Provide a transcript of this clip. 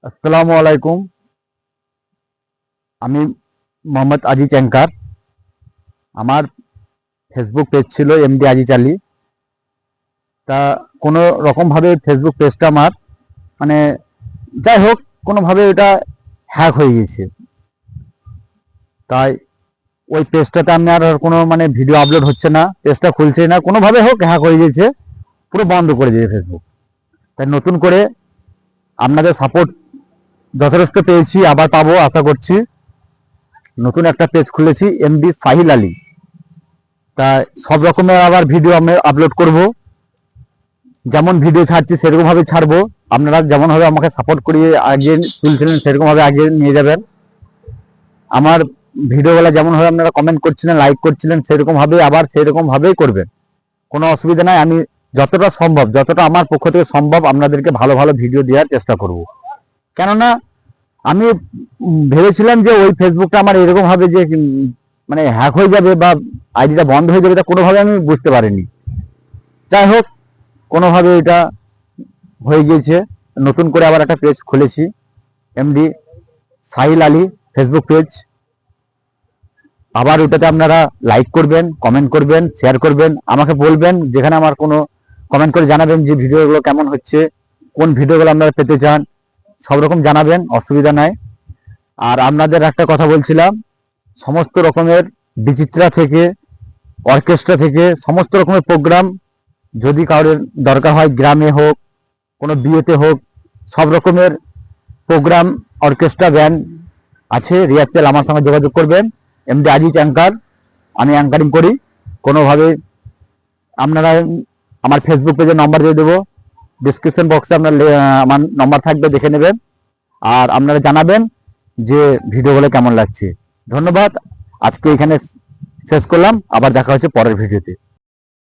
আসসালামু আলাইকুম। আমি মোহাম্মদ আজিজ অ্যাঙ্কার। আমার ফেসবুক পেজ ছিল এমডি আজিজ আলী। তা কোনো রকমভাবে ফেসবুক পেজটা আমার মানে যাই হোক কোনোভাবে এটা হ্যাক হয়ে গেছে। তাই ওই পেজটাতে আমি আর কোনো ভিডিও আপলোড হচ্ছে না, পেজটা খুলছে না, কোনোভাবে হোক হ্যাক হয়ে গেছে, পুরো বন্ধ করে দিয়েছে ফেসবুক। তাই নতুন করে আপনাদের সাপোর্ট যথেষ্ট পেয়েছি, আবার পাবো আশা করছি। নতুন একটা পেজ খুলেছি এমডি সাহিল আলী। তা সব রকমের আবার ভিডিও আমি আপলোড করব, যেমন ভিডিও ছাড়ছি সেরকমভাবে ছাড়বো। আপনারা যেমনভাবে আমাকে সাপোর্ট করিয়ে আগে তুলছিলেন সেরকমভাবে আগে নিয়ে যাবেন। আমার ভিডিওগুলো যেমনভাবে আপনারা কমেন্ট করছিলেন, লাইক করছিলেন, সেরকমভাবে আবার সেরকমভাবেই করবেন, কোনো অসুবিধা নাই। আমি যতটা সম্ভব, যতটা আমার পক্ষ থেকে সম্ভব আপনাদেরকে ভালো ভালো ভিডিও দেওয়ার চেষ্টা করব। কেননা আমি ভেবেছিলাম যে ওই ফেসবুকটা আমার এরকম হবে যে হ্যাক হয়ে যাবে বা আইডিটা বন্ধ হয়ে যাবে, এটা কোনোভাবে আমি বুঝতে পারিনি। যাই হোক কোনোভাবে এটা হয়ে গিয়েছে। নতুন করে আবার একটা পেজ খুলেছি MD Sahil Ali Facebook page. আবার ওটাতে আপনারা লাইক করবেন, কমেন্ট করবেন, শেয়ার করবেন, আমাকে বলবেন, যেখানে আমার কোনো কমেন্ট করে জানাবেন যে ভিডিওগুলো কেমন হচ্ছে, কোন ভিডিওগুলো আপনারা পেতে চান, সব রকম জানাবেন, অসুবিধা নাই। আর আপনাদের একটা কথা বলছিলাম, সমস্ত রকমের বিচিত্রা থেকে, অর্কেস্ট্রা থেকে সমস্ত রকমের প্রোগ্রাম যদি কারোর দরকার হয়, গ্রামে হোক, কোনো বিয়েতে হোক, সব রকমের প্রোগ্রাম, অর্কেস্ট্রা, ব্যান্ড আছে, রিহার্সেল, আমার সঙ্গে যোগাযোগ করবেন। এমডি আজিজ অ্যাঙ্কার, আমি অ্যাঙ্কারিং করি। কোনোভাবে আপনারা আমার ফেসবুক পেজে নম্বর দিয়ে দেবো, ডিসক্রিপশন বক্সে আপনার আমার নম্বর থাকবে, দেখে নেবেন। আর আপনারা জানাবেন যে ভিডিওগুলো কেমন লাগছে। ধন্যবাদ, আজকে এখানে শেষ করলাম, আবার দেখা হচ্ছে পরের ভিডিওতে।